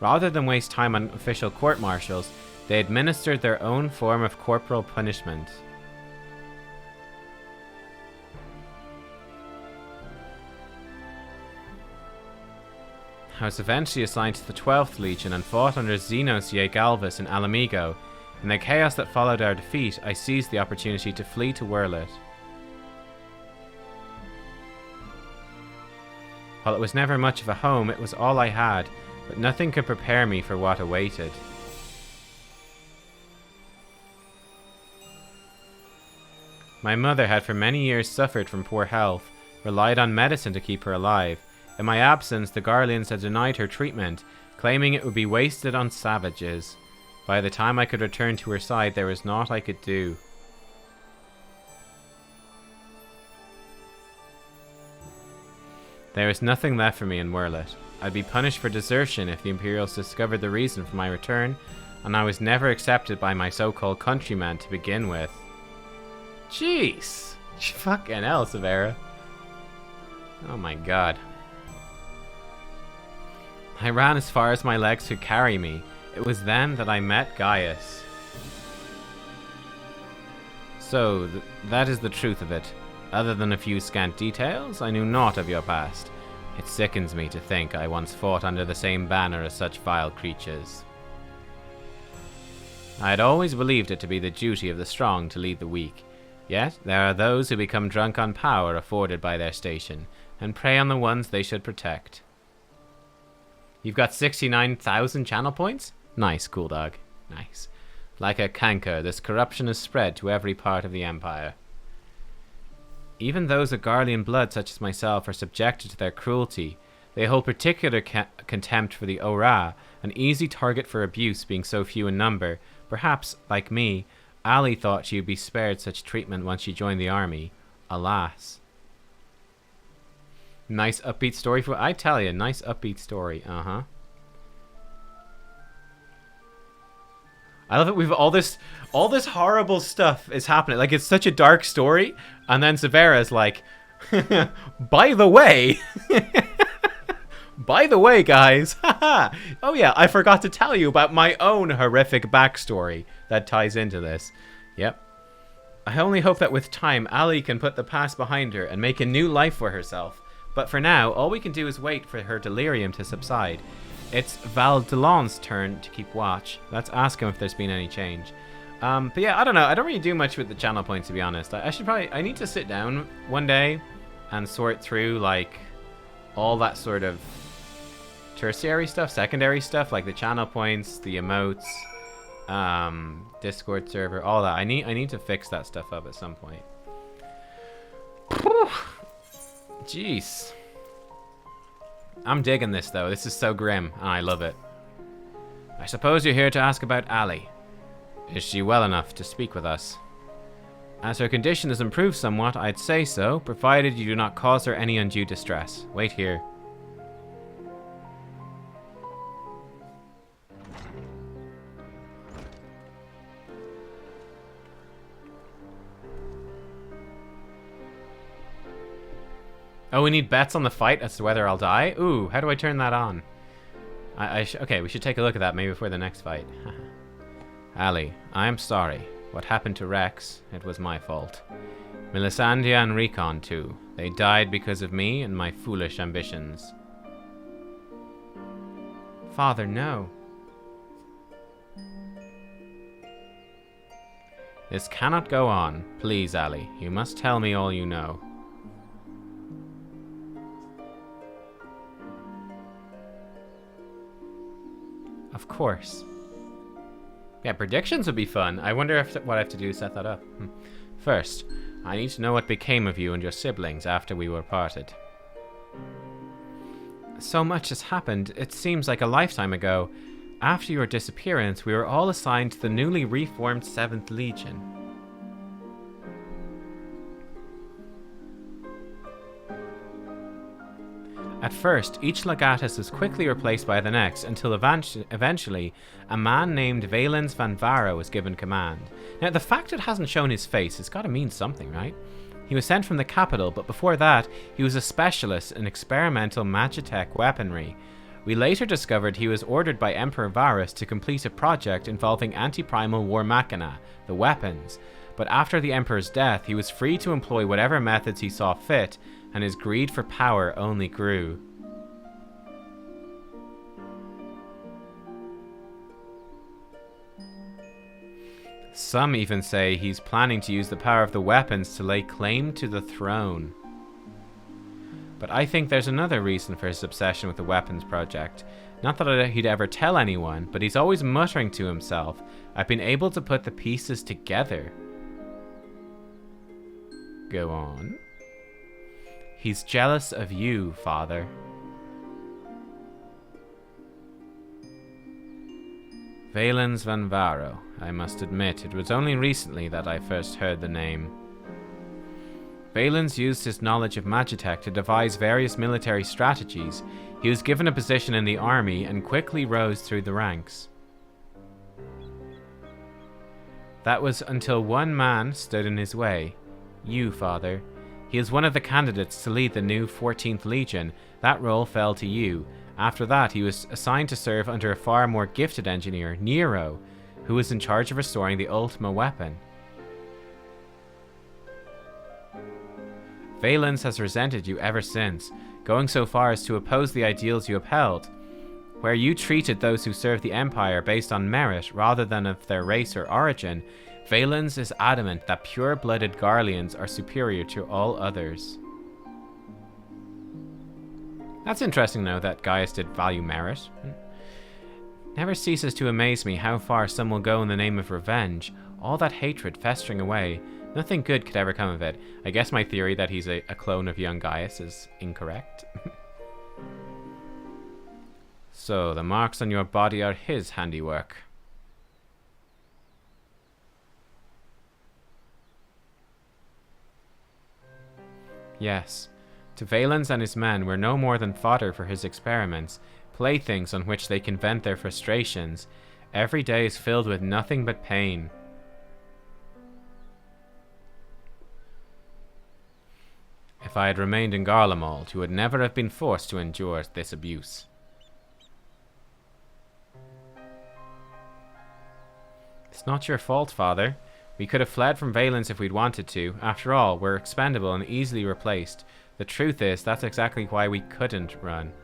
Rather than waste time on official court-martials, they administered their own form of corporal punishment. I was eventually assigned to the 12th Legion and fought under Xenos Galvus in Alamigo. In the chaos that followed our defeat, I seized the opportunity to flee to Werlet. While it was never much of a home, it was all I had, but nothing could prepare me for what awaited. My mother had for many years suffered from poor health, relied on medicine to keep her alive. In my absence, the Garleans had denied her treatment, claiming it would be wasted on savages. By the time I could return to her side, there was naught I could do. There is nothing left for me in Werlet. I'd be punished for desertion if the Imperials discovered the reason for my return, and I was never accepted by my so-called countrymen to begin with. Jeez! Fucking hell, Severa. Oh my god. I ran as far as my legs could carry me. It was then that I met Gaius. So, that is the truth of it. Other than a few scant details, I knew naught of your past. It sickens me to think I once fought under the same banner as such vile creatures. I had always believed it to be the duty of the strong to lead the weak. Yet, there are those who become drunk on power afforded by their station, and prey on the ones they should protect. You've got 69,000 channel points? Nice, cool dog. Nice. Like a canker, this corruption is spread to every part of the Empire. Even those of Garlean blood, such as myself, are subjected to their cruelty. They hold particular contempt for the Ora, an easy target for abuse being so few in number. Perhaps, like me, Ali thought she would be spared such treatment once she joined the army. Alas. Nice upbeat story for... I tell you, nice upbeat story. Uh-huh. I love it. We've all this horrible stuff is happening. Like, it's such a dark story, and then Severa's like, by the way, guys, oh yeah, I forgot to tell you about my own horrific backstory that ties into this. Yep. I only hope that with time, Ali can put the past behind her and make a new life for herself. But for now, all we can do is wait for her delirium to subside. It's Valdelon's turn to keep watch. Let's ask him if there's been any change. But yeah, I don't know. I don't really do much with the channel points, to be honest. I need to sit down one day and sort through, like, all that sort of tertiary stuff, secondary stuff, like the channel points, the emotes, Discord server, all that. I need to fix that stuff up at some point. Jeez. I'm digging this, though. This is so grim, and I love it. I suppose you're here to ask about Ali. Is she well enough to speak with us? As her condition has improved somewhat, I'd say so, provided you do not cause her any undue distress. Wait here. Oh, we need bets on the fight as to whether I'll die? Ooh, how do I turn that on? Okay, we should take a look at that maybe before the next fight. Ali, I am sorry. What happened to Rex, it was my fault. Melisandre and Recon, too. They died because of me and my foolish ambitions. Father, no. This cannot go on. Please, Ali, you must tell me all you know. Of course. Yeah, predictions would be fun. I wonder what I have to do to set that up. First, I need to know what became of you and your siblings after we were parted. So much has happened. It seems like a lifetime ago. After your disappearance, we were all assigned to the newly reformed 7th Legion. At first, each legatus was quickly replaced by the next, until eventually a man named Valens van Vara was given command. Now, the fact it hasn't shown his face has got to mean something, right? He was sent from the capital, but before that, he was a specialist in experimental magitech weaponry. We later discovered he was ordered by Emperor Varus to complete a project involving anti-primal war machina, the weapons. But after the Emperor's death, he was free to employ whatever methods he saw fit, and his greed for power only grew. Some even say he's planning to use the power of the weapons to lay claim to the throne. But I think there's another reason for his obsession with the weapons project. Not that he'd ever tell anyone, but he's always muttering to himself, I've been able to put the pieces together. Go on. He's jealous of you, father. Valens van Varo. I must admit, it was only recently that I first heard the name. Valens used his knowledge of Magitech to devise various military strategies. He was given a position in the army and quickly rose through the ranks. That was until one man stood in his way. You, father. He is one of the candidates to lead the new 14th Legion. That role fell to you. After that, he was assigned to serve under a far more gifted engineer, Nero, who was in charge of restoring the Ultima weapon. Valens has resented you ever since, going so far as to oppose the ideals you upheld. Where you treated those who served the Empire based on merit rather than of their race or origin, Valens is adamant that pure-blooded Garleans are superior to all others. That's interesting, though, that Gaius did value merit. Never ceases to amaze me how far some will go in the name of revenge, all that hatred festering away. Nothing good could ever come of it. I guess my theory that he's a clone of young Gaius is incorrect. So, the marks on your body are his handiwork. Yes. To Valens and his men, we're no more than fodder for his experiments, playthings on which they can vent their frustrations. Every day is filled with nothing but pain. If I had remained in Garlemald, you would never have been forced to endure this abuse. It's not your fault, father. We could have fled from Valens if we'd wanted to. After all, we're expendable and easily replaced. The truth is, that's exactly why we couldn't run.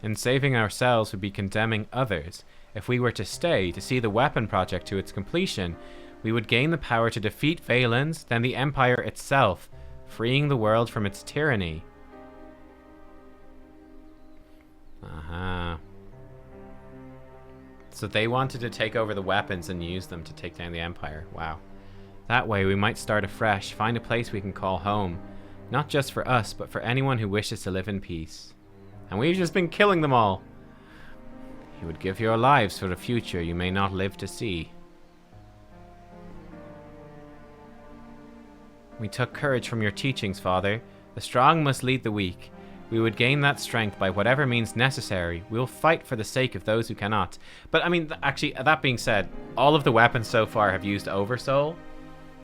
And saving ourselves would be condemning others. If we were to stay, to see the weapon project to its completion, we would gain the power to defeat Valens, then the Empire itself, freeing the world from its tyranny. Aha. So they wanted to take over the weapons and use them to take down the Empire. Wow. That way we might start afresh, find a place we can call home. Not just for us, but for anyone who wishes to live in peace. And we've just been killing them all. You would give your lives for the future you may not live to see. We took courage from your teachings, Father. The strong must lead the weak. We would gain that strength by whatever means necessary. We'll fight for the sake of those who cannot. But, I mean, actually, that being said, all of the weapons so far have used Oversoul.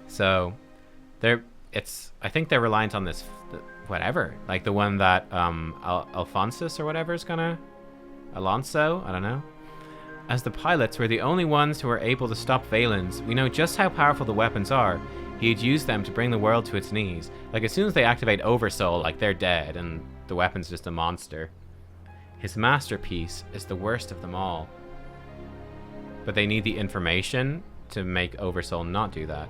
So, I think they're reliant on this, whatever. Like the one that Alphonsus or whatever is gonna... Alonso? I don't know. As the pilots, we're the only ones who are able to stop Valens. We know just how powerful the weapons are. He'd use them to bring the world to its knees. Like, as soon as they activate Oversoul, like, they're dead, and the weapon's just a monster. His masterpiece is the worst of them all. But they need the information to make Oversoul not do that.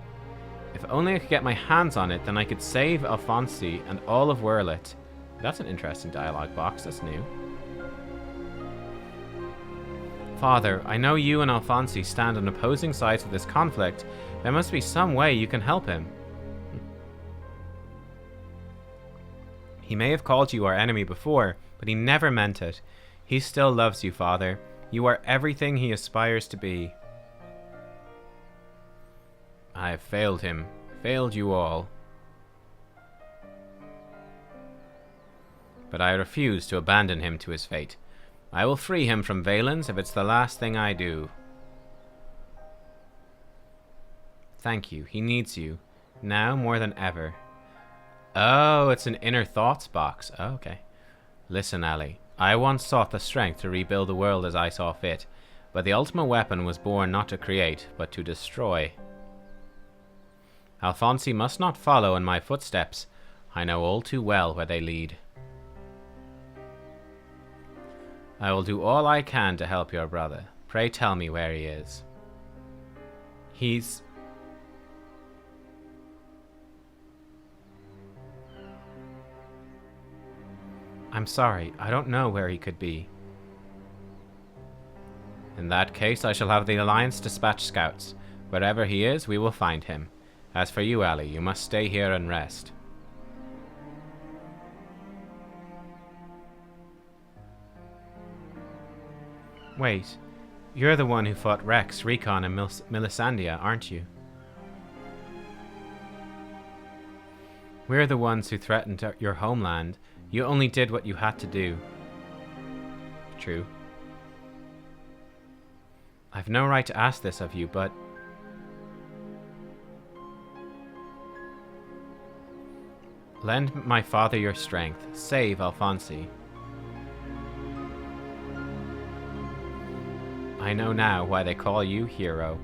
If only I could get my hands on it, then I could save Alfonsi and all of Werlet. That's an interesting dialogue box, that's new. Father, I know you and Alfonsi stand on opposing sides of this conflict. There must be some way you can help him. He may have called you our enemy before, but he never meant it. He still loves you, Father. You are everything he aspires to be. I have failed him. Failed you all. But I refuse to abandon him to his fate. I will free him from Valens if it's the last thing I do. Thank you. He needs you. Now more than ever. Oh, it's an inner thoughts box. Oh, okay. Listen, Ali. I once sought the strength to rebuild the world as I saw fit, but the ultimate weapon was born not to create, but to destroy. Alfonsi must not follow in my footsteps. I know all too well where they lead. I will do all I can to help your brother. Pray tell me where he is. He's... I'm sorry, I don't know where he could be. In that case, I shall have the Alliance dispatch scouts. Wherever he is, we will find him. As for you, Ali, you must stay here and rest. Wait, you're the one who fought Rex, Recon, and Milisandia, aren't you? We're the ones who threatened your homeland. You only did what you had to do. True. I've no right to ask this of you, but... lend my father your strength. Save Alfonsi. I know now why they call you hero.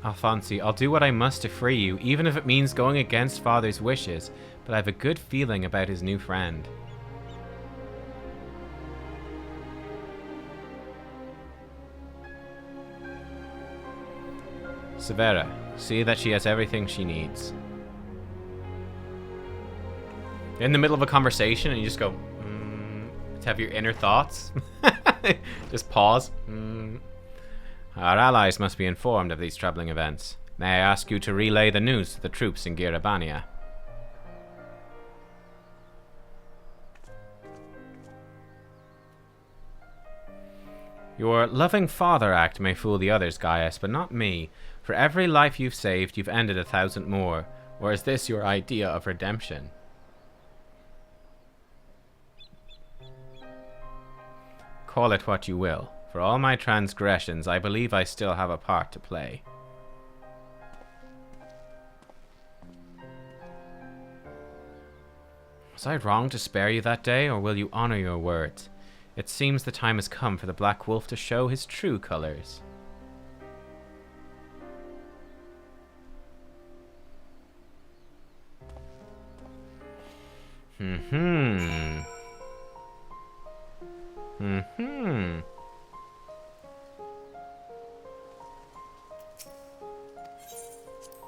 Alfonsi, I'll do what I must to free you, even if it means going against Father's wishes, but I have a good feeling about his new friend. Severa, see that she has everything she needs. In the middle of a conversation and you just go, to have your inner thoughts. Just pause. Our allies must be informed of these troubling events. May I ask you to relay the news to the troops in Girabania? Your loving father act may fool the others, Gaius, but not me. For every life you've saved, you've ended 1,000 more. Or is this your idea of redemption? Call it what you will. For all my transgressions, I believe I still have a part to play. Was I wrong to spare you that day, or will you honor your words? It seems the time has come for the Black Wolf to show his true colors.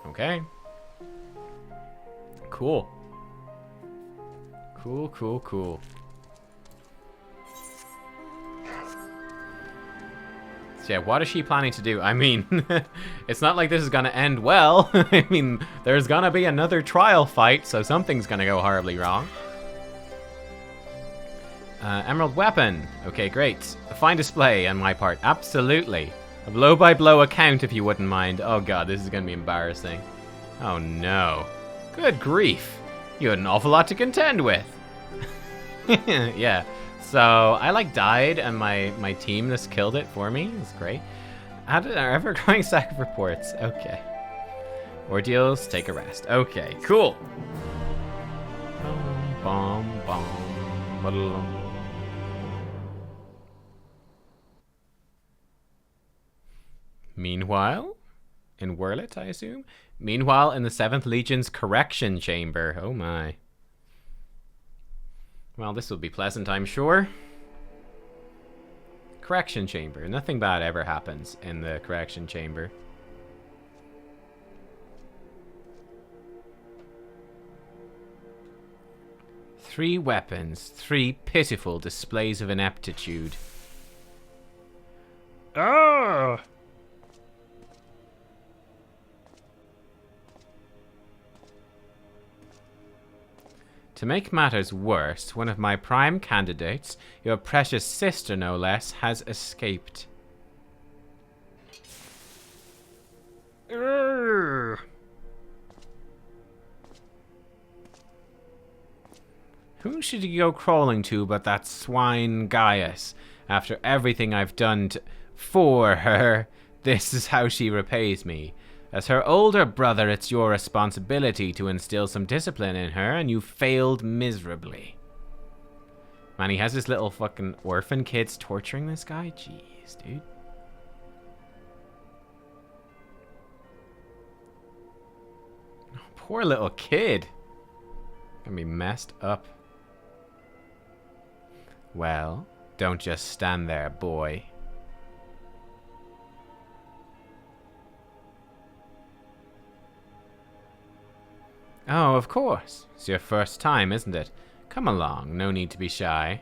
Okay. Cool. Cool. So yeah, what is she planning to do? I mean, it's not like this is gonna end well. I mean, there's gonna be another trial fight, so something's gonna go horribly wrong. Emerald weapon. Okay, great. A fine display on my part. Absolutely. A blow-by-blow account, if you wouldn't mind. Oh god, this is gonna be embarrassing. Oh no. Good grief. You had an awful lot to contend with. Yeah. So, I died and my team just killed it for me. It's great. Added our ever-growing stack of reports. Okay. Ordeals, take a rest. Okay, cool. Meanwhile, in Wurlet, I assume? Meanwhile, in the 7th Legion's correction chamber. Oh my. Well, this will be pleasant, I'm sure. Correction chamber. Nothing bad ever happens in the correction chamber. Three weapons. 3 pitiful displays of ineptitude. Oh! To make matters worse, one of my prime candidates, your precious sister no less, has escaped. Urgh. Who should you go crawling to but that swine Gaius? After everything I've done for her, this is how she repays me. As her older brother, it's your responsibility to instill some discipline in her, and you failed miserably. Man, he has his little fucking orphan kids torturing this guy? Jeez, dude. Oh, poor little kid. Gonna be messed up. Well, don't just stand there, boy. Oh, of course. It's your first time, isn't it? Come along, no need to be shy.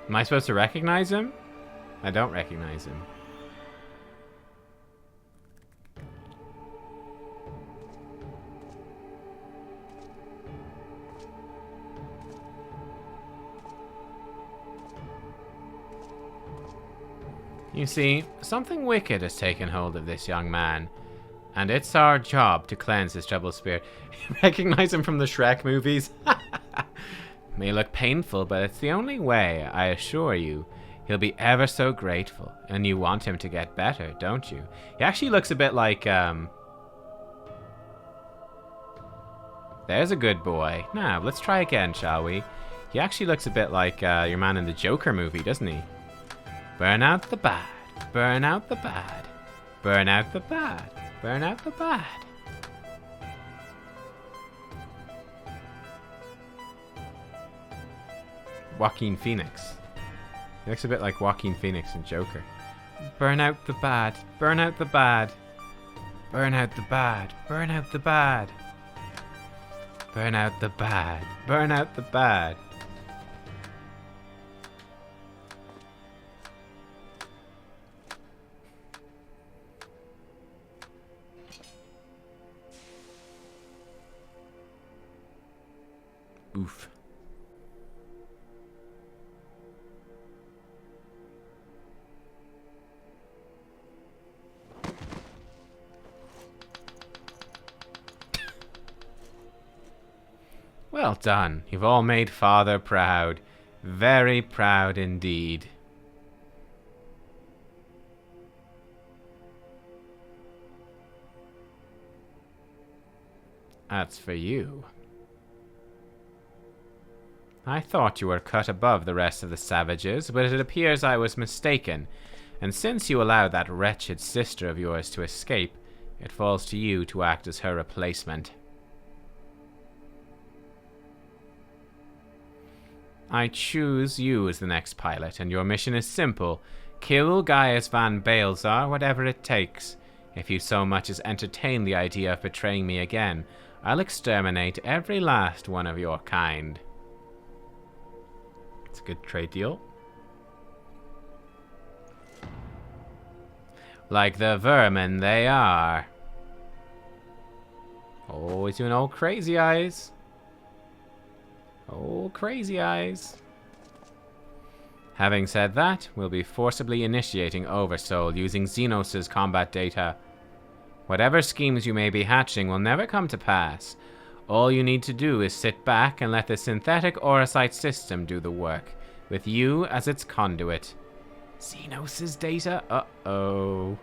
Am I supposed to recognize him? I don't recognize him. You see, something wicked has taken hold of this young man, and it's our job to cleanse his troubled spirit. You recognize him from the Shrek movies? May look painful, but it's the only way, I assure you. He'll be ever so grateful, and you want him to get better, don't you? He actually looks a bit like, There's a good boy. Now, let's try again, shall we? He actually looks a bit like your man in the Joker movie, doesn't he? Burn out the bad. Burn out the bad. Burn out the bad. Burn out the bad. Joaquin Phoenix. He looks a bit like Joaquin Phoenix in Joker. Burn out the bad. Burn out the bad. Burn out the bad. Burn out the bad. Burn out the bad. Burn out the bad. Oof. Well done. You've all made Father proud. Very proud indeed. That's for you. I thought you were cut above the rest of the savages, but it appears I was mistaken, and since you allowed that wretched sister of yours to escape, it falls to you to act as her replacement. I choose you as the next pilot, and your mission is simple. Kill Gaius van Baelzar, whatever it takes. If you so much as entertain the idea of betraying me again, I'll exterminate every last one of your kind. It's a good trade deal. Like the vermin they are. Oh, he's doing old crazy eyes. Oh, crazy eyes. Having said that, we'll be forcibly initiating Oversoul using Xenos' combat data. Whatever schemes you may be hatching will never come to pass. All you need to do is sit back and let the synthetic Orocyte system do the work, with you as its conduit. Xenos' data? Uh-oh.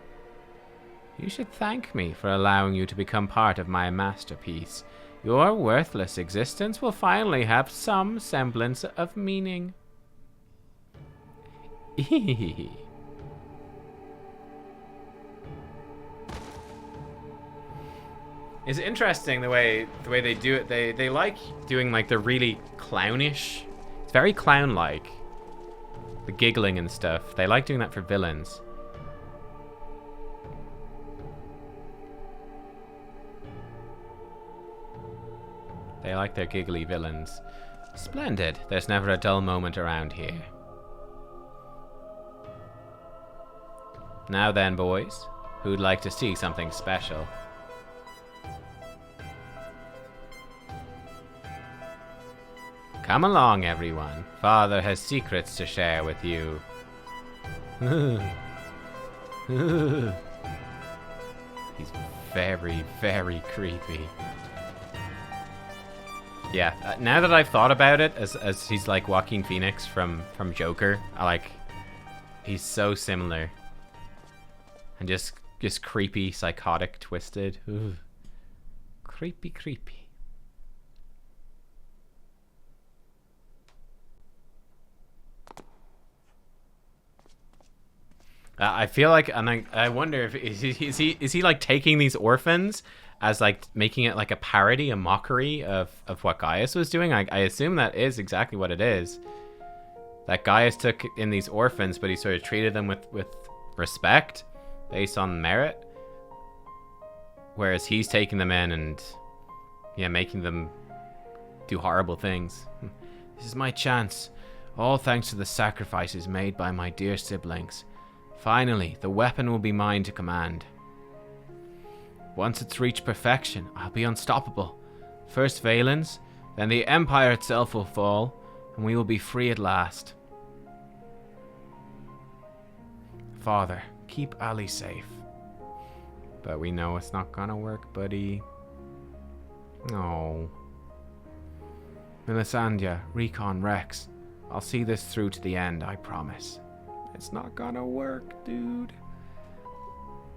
You should thank me for allowing you to become part of my masterpiece. Your worthless existence will finally have some semblance of meaning. It's interesting the way they do it. They like doing like the really clownish. It's very clown-like. The giggling and stuff. They like doing that for villains. They like their giggly villains. Splendid. There's never a dull moment around here. Now then, boys. Who'd like to see something special? Come along, everyone. Father has secrets to share with you. He's very, very creepy. Yeah, now that I've thought about it, as he's like Joaquin Phoenix from Joker, he's so similar. And just creepy, psychotic, twisted. Ooh. Creepy, creepy. I feel like, and I wonder if is he like taking these orphans as like making it like a parody, a mockery of what Gaius was doing. I assume that is exactly what it is. That Gaius took in these orphans, but he sort of treated them with respect based on merit, whereas he's taking them in and making them do horrible things. This is my chance. All thanks to the sacrifices made by my dear siblings. Finally, the weapon will be mine to command. Once it's reached perfection, I'll be unstoppable. First Valens, then the Empire itself will fall, and we will be free at last. Father, keep Ali safe. But we know it's not gonna work, buddy. No. Melisandre, Recon, Rex. I'll see this through to the end, I promise. It's not gonna work, dude.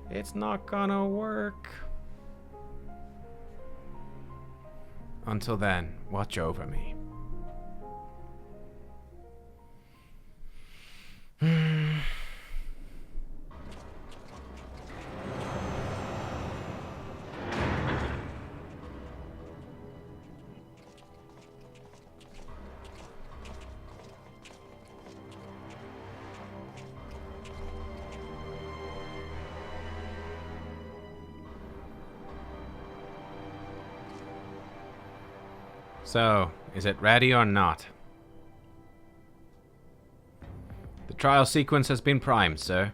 It's not gonna work. Until then, watch over me. So, is it ready or not? The trial sequence has been primed, sir.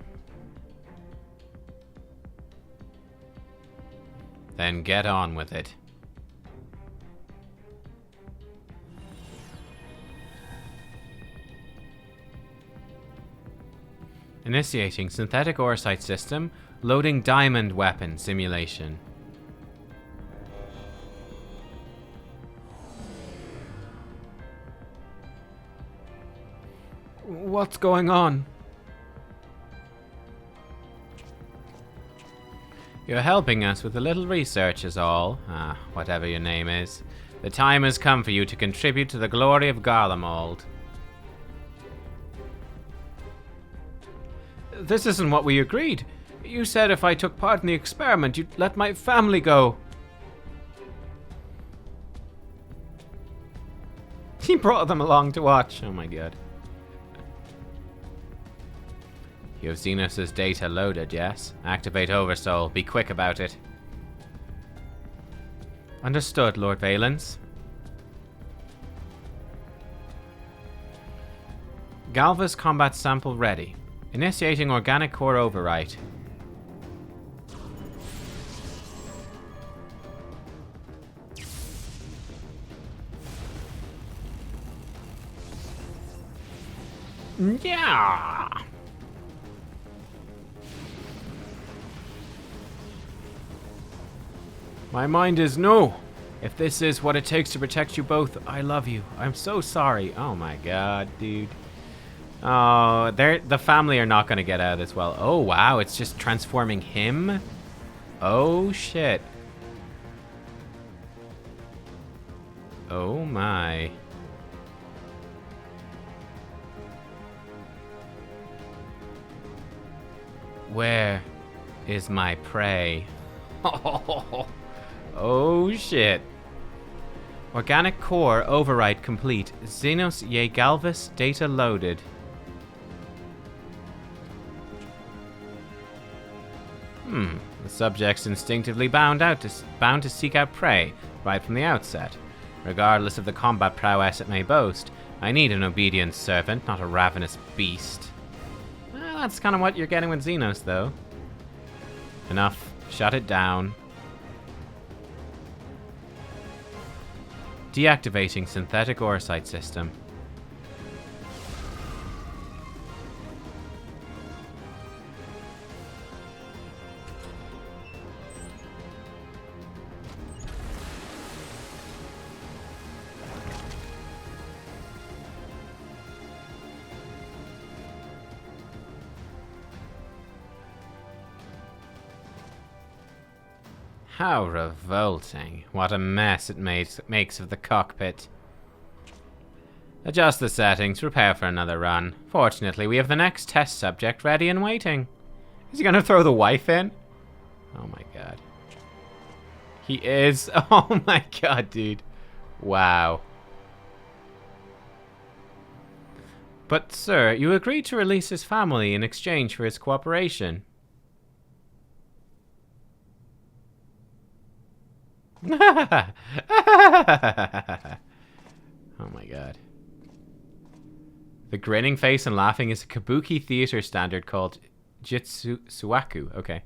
Then get on with it. Initiating synthetic orsite system, loading diamond weapon simulation. What's going on? You're helping us with a little research is all. Whatever your name is. The time has come for you to contribute to the glory of Garlemald. This isn't what we agreed. You said if I took part in the experiment, you'd let my family go. He brought them along to watch. Oh my god. You have Xenos' data loaded, yes? Activate Oversoul. Be quick about it. Understood, Lord Valens. Galva's combat sample ready. Initiating organic core overwrite. Yeah. My mind is no. If this is what it takes to protect you both, I love you. I'm so sorry. Oh my god, dude. Oh, the family are not going to get out of this well. Oh wow, it's just transforming him? Oh shit. Oh my. Where is my prey? Oh shit. Organic core override complete. Xenos Ye Galvis data loaded. The subject's instinctively bound to seek out prey right from the outset. Regardless of the combat prowess it may boast, I need an obedient servant, not a ravenous beast. Well, that's kind of what you're getting with Xenos, though. Enough. Shut it down. Deactivating synthetic orsite system. How revolting. What a mess it makes of the cockpit. Adjust the settings, prepare for another run. Fortunately, we have the next test subject ready and waiting. Is he gonna throw the wife in? Oh my god. He is. Oh my god, dude. Wow. But, sir, you agreed to release his family in exchange for his cooperation. Oh my god. The grinning face and laughing is a kabuki theater standard called Jitsuwaku. Okay.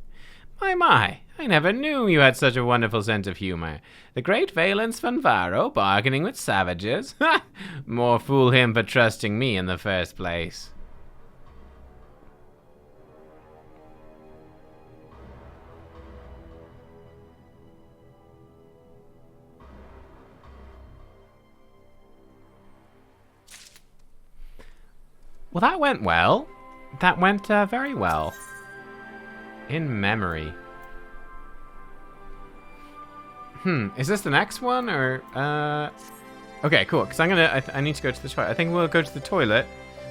My, I never knew you had such a wonderful sense of humor. The great Valens Fanvaro bargaining with savages? More fool him for trusting me in the first place. Well, that went well. That went very well. In memory. Is this the next one, or, okay, cool, because I need to go to the toilet. I think we'll go to the toilet.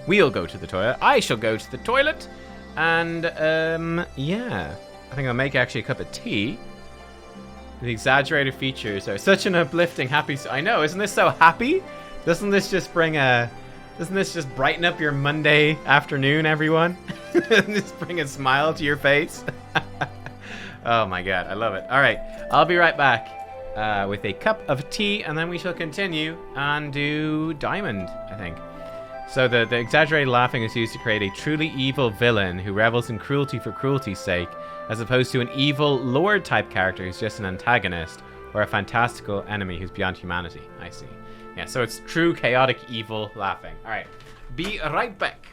We'll go to the toilet. I shall go to the toilet, and, yeah. I think I'll make actually a cup of tea. The exaggerated features are such an uplifting, happy... I know, isn't this so happy? Doesn't this just bring a... Doesn't this just brighten up your Monday afternoon, everyone? Just bring a smile to your face. Oh my god, I love it. All right, I'll be right back with a cup of tea, and then we shall continue and do Diamond, I think. So the exaggerated laughing is used to create a truly evil villain who revels in cruelty for cruelty's sake, as opposed to an evil lord-type character who's just an antagonist, or a fantastical enemy who's beyond humanity. I see. Yeah, so it's true chaotic evil laughing. All right, be right back.